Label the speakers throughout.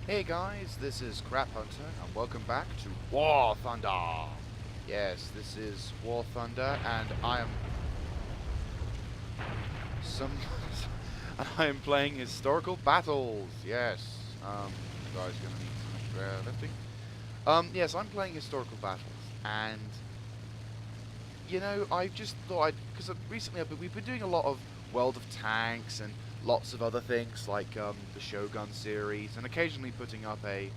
Speaker 1: Hey guys, this is Crap Hunter, and welcome back to War Thunder. Yes, this is War Thunder, and I am some. I am playing historical battles. Yes, you guys gonna need some extra lifting. Yes, I'm playing historical battles, and I just thought because recently we've been doing a lot of World of Tanks and lots of other things like the Shogun series, and occasionally putting up a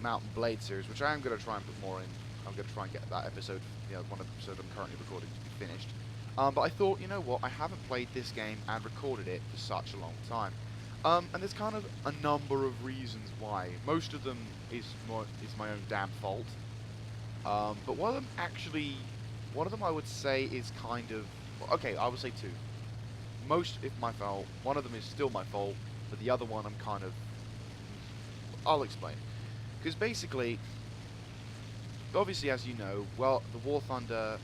Speaker 1: Mountain Blade series, which I am going to try and put more in. I'm going to try and get that episode, one episode I'm currently recording to be finished. But I thought, you know what, I haven't played this game and recorded it for such a long time. And there's kind of a number of reasons why. Most of them is my own damn fault. But one of them I would say is kind of, okay, I would say two. Most if my fault, one of them is still my fault, but the other one I'll explain. Because basically, obviously as you know, well, the War Thunder,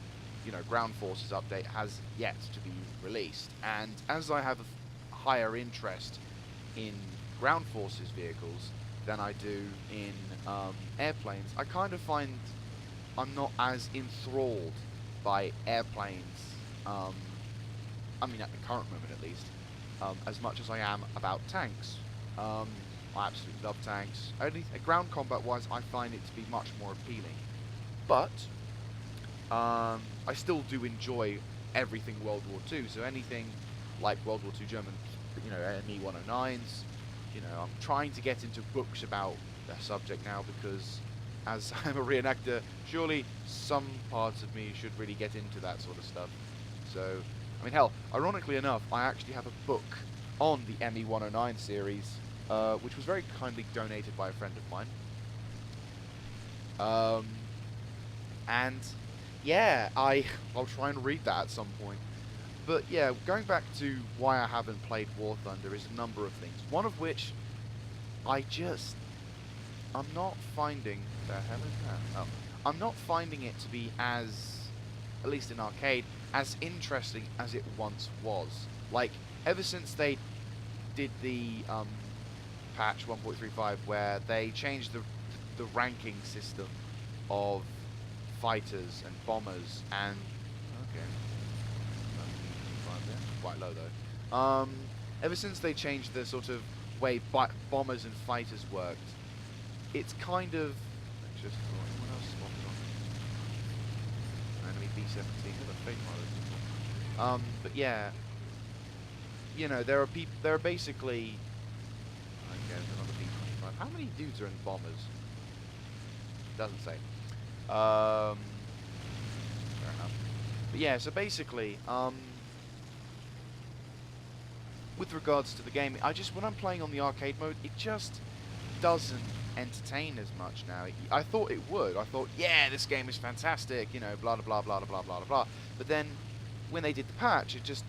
Speaker 1: Ground Forces update has yet to be released. And as I have a higher interest in Ground Forces vehicles than I do in airplanes, I kind of find I'm not as enthralled by airplanes, I mean at the current moment at least, as much as I am about tanks. I absolutely love tanks. Only ground combat wise, I find it to be much more appealing. But I still do enjoy everything World War II. So anything like World War II German, ME-109s. I'm trying to get into books about the subject now because, as I'm a reenactor, surely some parts of me should really get into that sort of stuff. So, I mean, hell, ironically enough, I actually have a book on the ME-109 series, which was very kindly donated by a friend of mine. And yeah, I'll try and read that at some point. But yeah, going back to why I haven't played War Thunder is a number of things. One of which I'm not finding the hell is that? Oh, I'm not finding it to be as, at least in arcade, as interesting as it once was. Like ever since they did the patch 1.35 where they changed the ranking system of fighters and bombers and okay, quite low though. Ever since they changed the sort of way bombers and fighters worked, it's kind of just what else spotted on enemy B-17. What a fake mode. But yeah, there are basically. Okay, there's another B-25. How many dudes are in bombers? Doesn't say. Fair enough. But yeah, so basically, with regards to the game, when I'm playing on the arcade mode, it just doesn't entertain as much now. I thought it would. I thought, yeah, this game is fantastic, blah blah blah blah blah blah blah. But then, when they did the patch, it just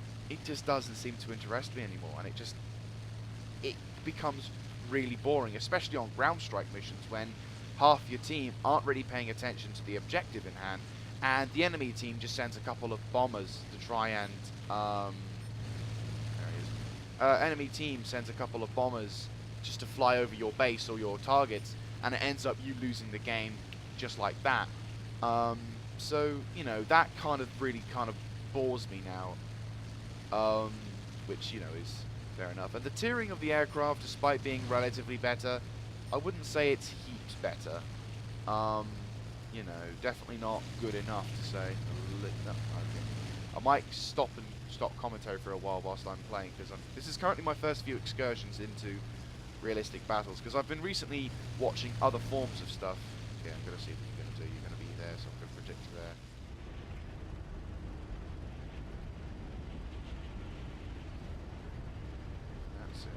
Speaker 1: doesn't seem to interest me anymore, and it becomes really boring, especially on ground strike missions when half your team aren't really paying attention to the objective in hand, and the enemy team just sends a couple of bombers to try and there he is. Enemy team sends a couple of bombers just to fly over your base or your targets, and it ends up you losing the game just like that. So that kind of really kind of bores me now, which is fair enough. And the tiering of the aircraft, despite being relatively better, I wouldn't say it's heaps better. Definitely not good enough to say. No, okay. I might stop commentary for a while whilst I'm playing, because this is currently my first few excursions into realistic battles, because I've been recently watching other forms of stuff. Yeah, I'm going to see what you're going to do. You're going to be there, so I'm going to predict there. That's it.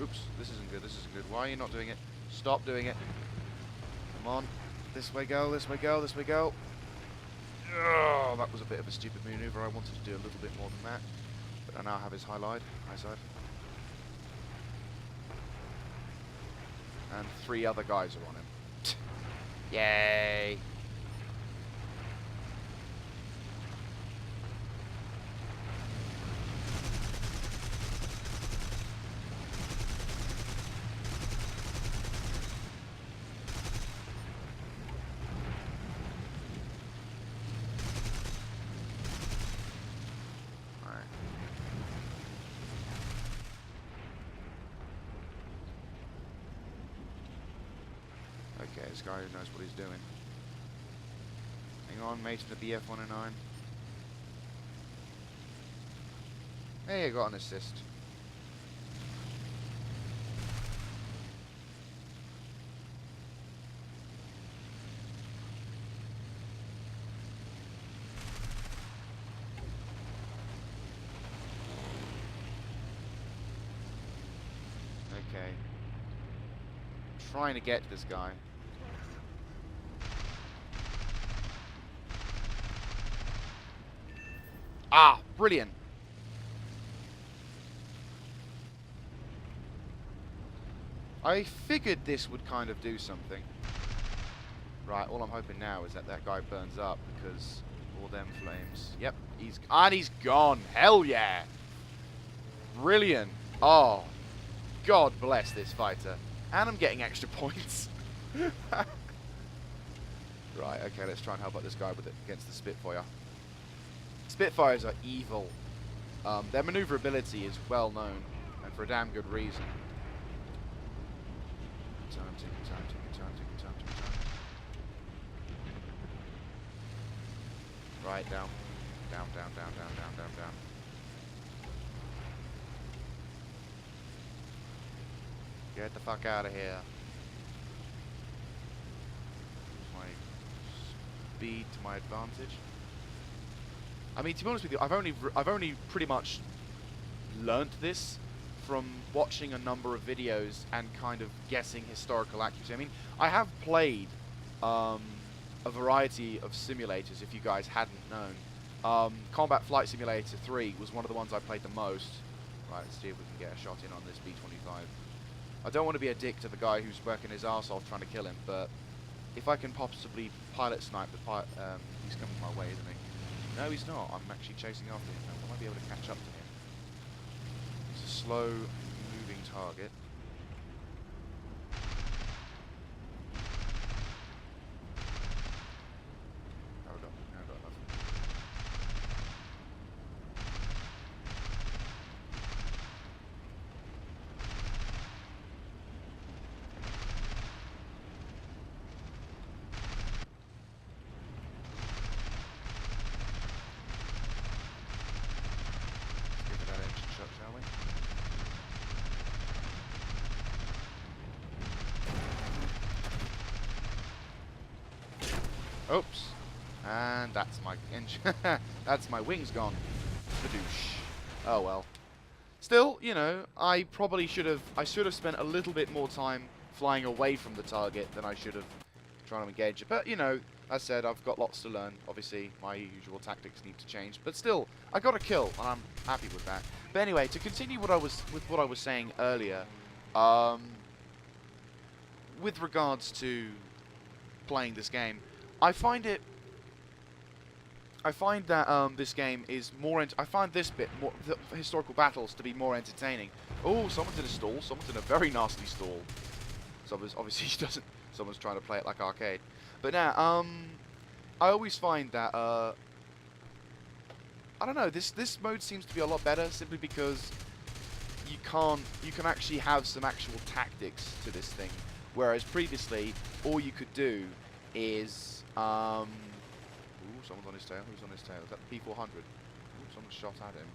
Speaker 1: Oops, this isn't good, this isn't good. Why are you not doing it? Stop doing it. Come on. This way go, this way go, this way go. Oh, that was a bit of a stupid maneuver. I wanted to do a little bit more than that. But I now have his high side. And 3 other guys are on him. Yay! Okay, this guy who knows what he's doing. Hang on, mate, in the BF-109. Hey, I got an assist. Okay. Trying to get this guy. Ah, brilliant. I figured this would kind of do something. Right, all I'm hoping now is that that guy burns up because all them flames. Yep, he's gone. Hell yeah. Brilliant. Oh, God bless this fighter. And I'm getting extra points. Right, okay, let's try and help out this guy with it against the Spitfire. Spitfires are evil. Their maneuverability is well known, and for a damn good reason. Time. Right, down. Down. Get the fuck out of here. Use my speed to my advantage. I mean, to be honest with you, I've only pretty much learnt this from watching a number of videos and kind of guessing historical accuracy. I mean, I have played a variety of simulators, if you guys hadn't known. Combat Flight Simulator 3 was one of the ones I played the most. Right, let's see if we can get a shot in on this B-25. I don't want to be a dick to the guy who's working his arse off trying to kill him, but if I can possibly pilot snipe the pilot, he's coming my way, isn't he? No, he's not. I'm actually chasing after him. I might be able to catch up to him. It's a slow-moving target. Hold on. No, not enough. Oops. And that's my engine. That's my wings gone. Badoosh. Oh well. Still, you know, I should have spent a little bit more time flying away from the target than I should have trying to engage it. But, you know, as said, I've got lots to learn. Obviously, my usual tactics need to change. But still, I got a kill, and I'm happy with that. But anyway, to continue what I was saying earlier, with regards to playing this game, I find that this game is more. I find this bit more, the historical battles, to be more entertaining. Oh, someone's in a stall. Someone's in a very nasty stall. So obviously he doesn't. Someone's trying to play it like arcade. But now, I always find that I don't know. This mode seems to be a lot better simply because you can actually have some actual tactics to this thing, whereas previously all you could do is ooh, someone's on his tail. Who's on his tail? Is that the P400? Ooh, someone shot at him.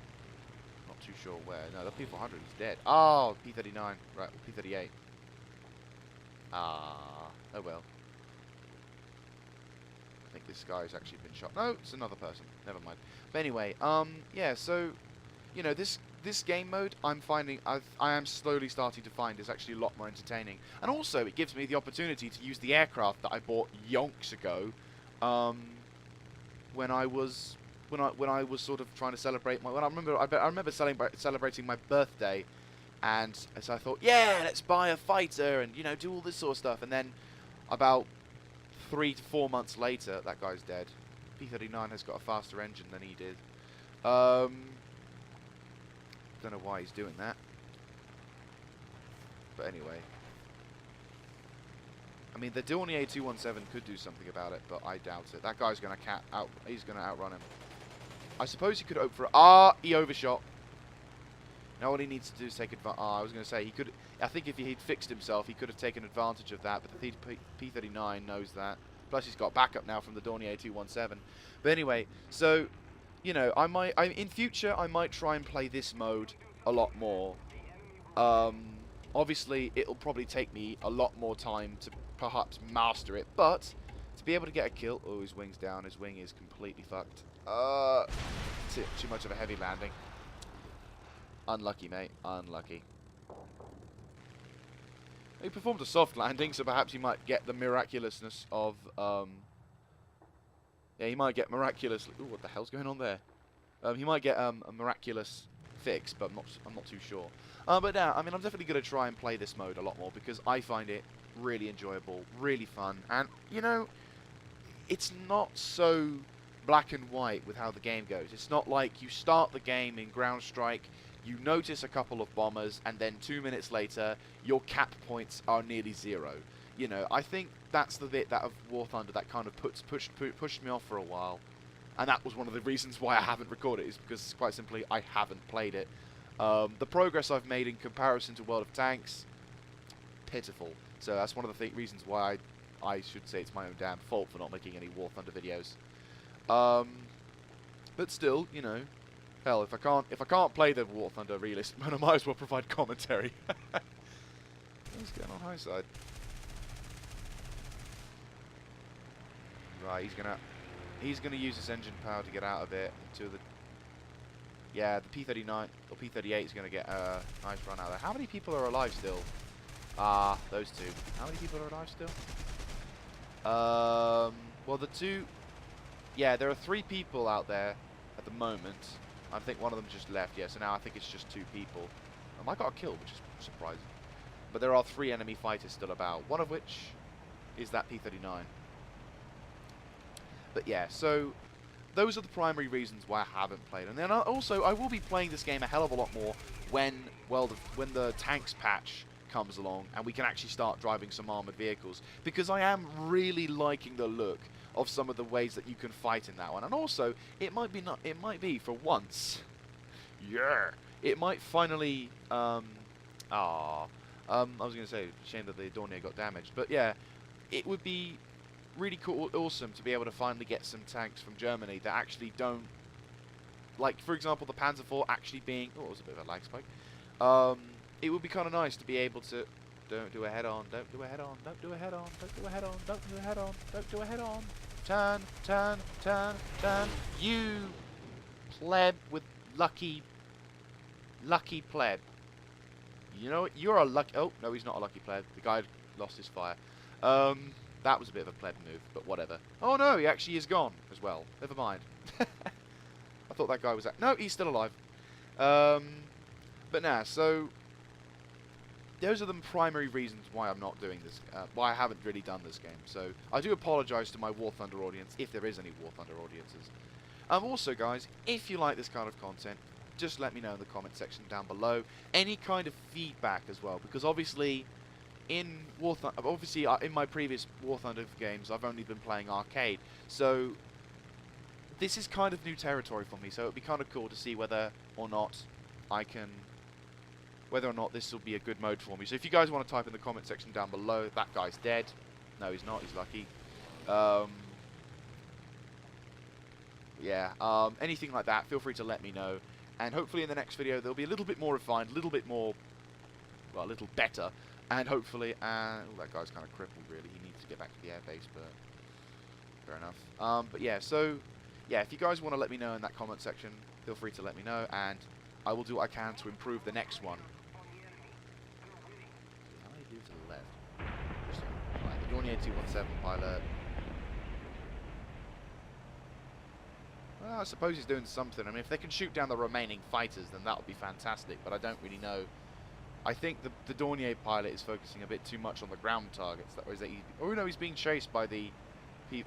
Speaker 1: Not too sure where. No, the P400 is dead. Oh, P39. Right, P38. Ah, oh well. I think this guy's actually been shot. No, it's another person. Never mind. But anyway, yeah, so, you know, this this game mode, I am slowly starting to find is actually a lot more entertaining, and also it gives me the opportunity to use the aircraft that I bought yonks ago, when I was sort of trying to celebrate my. When I remember celebrating my birthday, and so I thought, yeah, let's buy a fighter and do all this sort of stuff, and then about 3 to 4 months later, that guy's dead. P-39 has got a faster engine than he did. Don't know why he's doing that. But anyway. I mean, the Dornier 217 could do something about it, but I doubt it. That guy's going to he's going to outrun him. I suppose he could hope for it. He overshot. Now all he needs to do is take advantage. I was going to say, he could. I think if he'd fixed himself, he could have taken advantage of that, but the P-39 knows that. Plus, he's got backup now from the Dornier 217. But anyway, so, in future, I might try and play this mode a lot more. Obviously, it'll probably take me a lot more time to perhaps master it, but to be able to get a kill. Oh, his wing's down. His wing is completely fucked. Too much of a heavy landing. Unlucky, mate. Unlucky. He performed a soft landing, so perhaps he might get the miraculousness of, yeah, he might get miraculous. Ooh, what the hell's going on there? He might get a miraculous fix, but I'm not too sure. But now, I mean, I'm definitely going to try and play this mode a lot more because I find it really enjoyable, really fun, and it's not so black and white with how the game goes. It's not like you start the game in Ground Strike, you notice a couple of bombers, and then 2 minutes later, your cap points are nearly 0. I think that's the bit that of War Thunder that kind of pushed me off for a while. And that was one of the reasons why I haven't recorded it, is because, quite simply, I haven't played it. The progress I've made in comparison to World of Tanks, pitiful. So that's one of the reasons why I should say it's my own damn fault for not making any War Thunder videos. But still, hell, if I can't play the War Thunder realist mode, I might as well provide commentary. What's going on high side? Right, he's gonna use his engine power to get out of it into the. Yeah, the P-39 or P-38 is gonna get a nice run out of there. How many people are alive still? Those two. How many people are alive still? Well, the two. Yeah, there are 3 people out there at the moment. I think one of them just left. Yeah, so now I think it's just 2 people. I got a kill, which is surprising. But there are 3 enemy fighters still about. One of which is that P-39. But yeah, so those are the primary reasons why I haven't played. And then also, I will be playing this game a hell of a lot more when the tanks patch comes along and we can actually start driving some armored vehicles, because I am really liking the look of some of the ways that you can fight in that one. And also, it might be for once. Yeah, it might finally. I was going to say, shame that the Dornier got damaged, but yeah, it would be really cool, awesome to be able to finally get some tanks from Germany that actually don't, like, for example, the Panzer IV actually being. Oh, it was a bit of a lag spike. It would be kind of nice to be able to. Don't do a head-on. Don't do a head-on. Don't do a head-on. Don't do a head-on. Don't do a head-on. Don't do a head-on. Turn, turn, turn, turn. You pleb with lucky pleb. You know what? You're a lucky. Oh no, he's not a lucky pleb. The guy lost his fire. That was a bit of a pleb move, but whatever. Oh no, he actually is gone as well. Never mind. I thought that guy was. No, he's still alive. But now, so those are the primary reasons why I'm not doing this, why I haven't really done this game. So I do apologise to my War Thunder audience, if there is any War Thunder audiences. Also, guys, if you like this kind of content, just let me know in the comment section down below. Any kind of feedback as well, because obviously, in my previous War Thunder games, I've only been playing arcade. So this is kind of new territory for me. So it'd be kind of cool to see whether or not this will be a good mode for me. So if you guys want to type in the comment section down below, that guy's dead. No, he's not. He's lucky. Yeah. Anything like that, feel free to let me know. And hopefully in the next video, they'll be a little bit more refined, a little bit more, well, a little better. And hopefully, oh, that guy's kind of crippled, really. He needs to get back to the airbase, but fair enough. But yeah, so, yeah, if you guys want to let me know in that comment section, feel free to let me know. And I will do what I can to improve the next one. How do you do to the left? Right, the Dornier 217 pilot. Well, I suppose he's doing something. I mean, if they can shoot down the remaining fighters, then that would be fantastic, but I don't really know. I think the Dornier pilot is focusing a bit too much on the ground targets. That was that oh no, he's being chased by the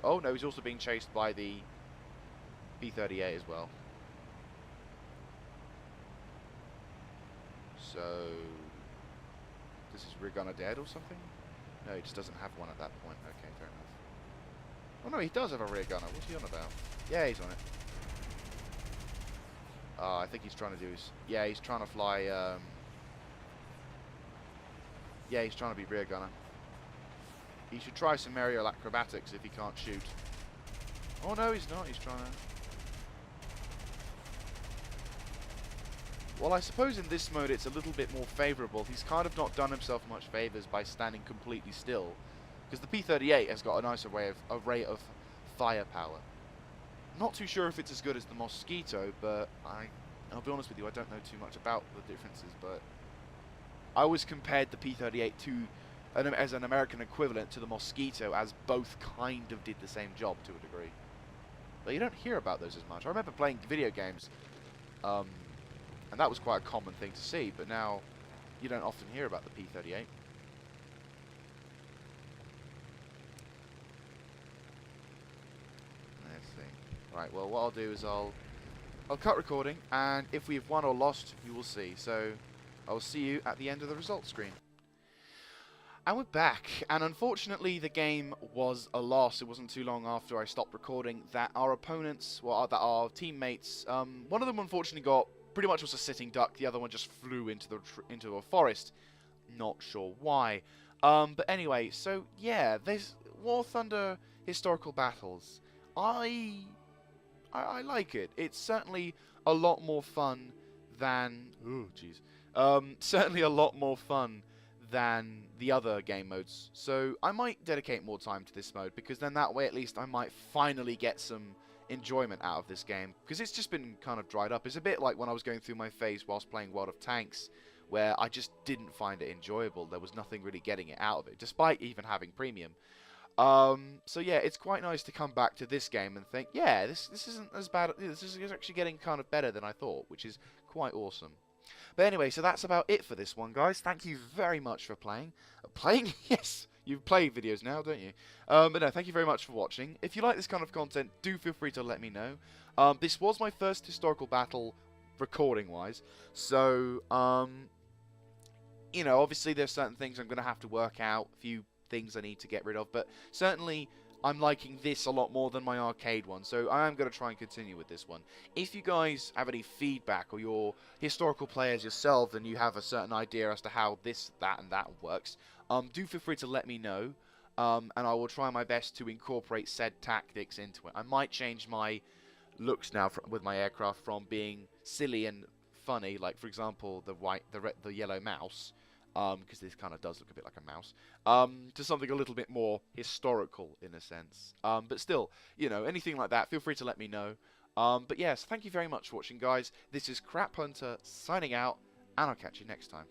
Speaker 1: oh no, he's also being chased by the P-38 as well. So, this is rear gunner dead or something? No, he just doesn't have one at that point. Okay, fair enough. Oh no, he does have a rear gunner. What's he on about? Yeah, he's on it. I think he's trying to do his... Yeah, he's trying to fly... Yeah, he's trying to be rear gunner. He should try some aerial acrobatics if he can't shoot. Oh no, he's not. He's trying to... Well, I suppose in this mode it's a little bit more favourable. He's kind of not done himself much favours by standing completely still. Because the P-38 has got a nicer array of firepower. Not too sure if it's as good as the Mosquito, but I'll be honest with you, I don't know too much about the differences, but I always compared the P-38 to as an American equivalent to the Mosquito, as both kind of did the same job to a degree. But you don't hear about those as much. I remember playing video games, and that was quite a common thing to see, but now you don't often hear about the P-38. Let's see. Right, well, what I'll do is I'll cut recording, and if we've won or lost, you will see. So I will see you at the end of the results screen. And we're back, and unfortunately the game was a loss. It wasn't too long after I stopped recording that our opponents, well, that our teammates, one of them unfortunately got pretty much was a sitting duck. The other one just flew into a forest. Not sure why. But anyway, so yeah, there's War Thunder historical battles. I like it. It's certainly a lot more fun than certainly a lot more fun than the other game modes. So I might dedicate more time to this mode, because then that way at least I might finally get some enjoyment out of this game, because it's just been kind of dried up. It's a bit like when I was going through my phase whilst playing World of Tanks, where I just didn't find it enjoyable. There was nothing really getting it out of it, despite even having premium. So yeah, it's quite nice to come back to this game and think, yeah, this isn't as bad. This is actually getting kind of better than I thought, which is quite awesome. But anyway, so that's about it for this one, guys. Thank you very much for playing. Playing? Yes! You play videos now, don't you? But no, thank you very much for watching. If you like this kind of content, do feel free to let me know. This was my first historical battle, recording-wise. So, you know, obviously there's certain things I'm going to have to work out, a few things I need to get rid of, but certainly I'm liking this a lot more than my arcade one, so I am going to try and continue with this one. If you guys have any feedback, or you're historical players yourself and you have a certain idea as to how this, that and that works, do feel free to let me know, and I will try my best to incorporate said tactics into it. I might change my looks now with my aircraft from being silly and funny, like for example the yellow mouse, because this kind of does look a bit like a mouse, to something a little bit more historical in a sense. But still, you know, anything like that, feel free to let me know. But yes, thank you very much for watching, guys. This is Crap Hunter signing out, and I'll catch you next time.